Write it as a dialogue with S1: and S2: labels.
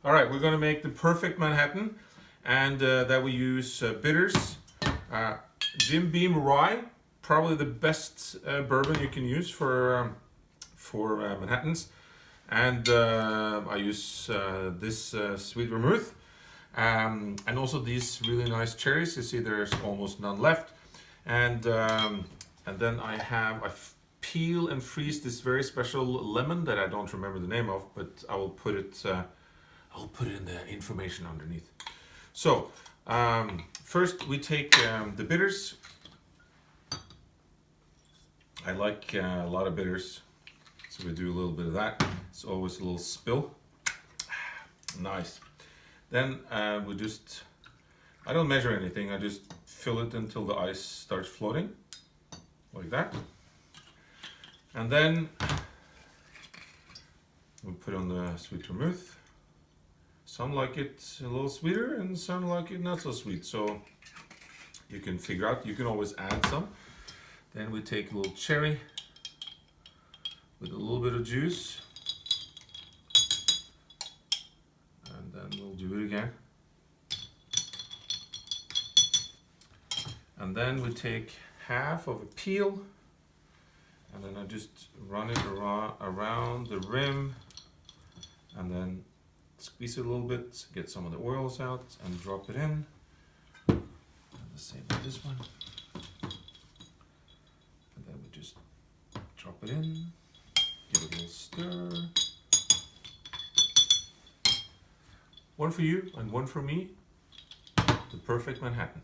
S1: All right, we're going to make the perfect Manhattan, and that we use bitters. Jim Beam Rye, probably the best bourbon you can use for Manhattans. And I use this sweet vermouth, and also these really nice cherries. You see, there's almost none left. And then I peel and freeze this very special lemon that I don't remember the name of, but I will put it. I'll put it in the information underneath. So first we take the bitters. I like a lot of bitters, so we do a little bit of that. It's always a little spill. Nice. Then I don't measure anything, I just fill it until the ice starts floating, like that. And then we put on the sweet vermouth. Some like it a little sweeter and some like it not so sweet, so you can figure out, you can always add some. Then we take a little cherry with a little bit of juice, and then we'll do it again. And then we take half of a peel, and then I just run it around the rim, and then squeeze it a little bit, get some of the oils out, and drop it in. And the same with this one. And then we just drop it in, give it a little stir. One for you and one for me. The perfect Manhattan.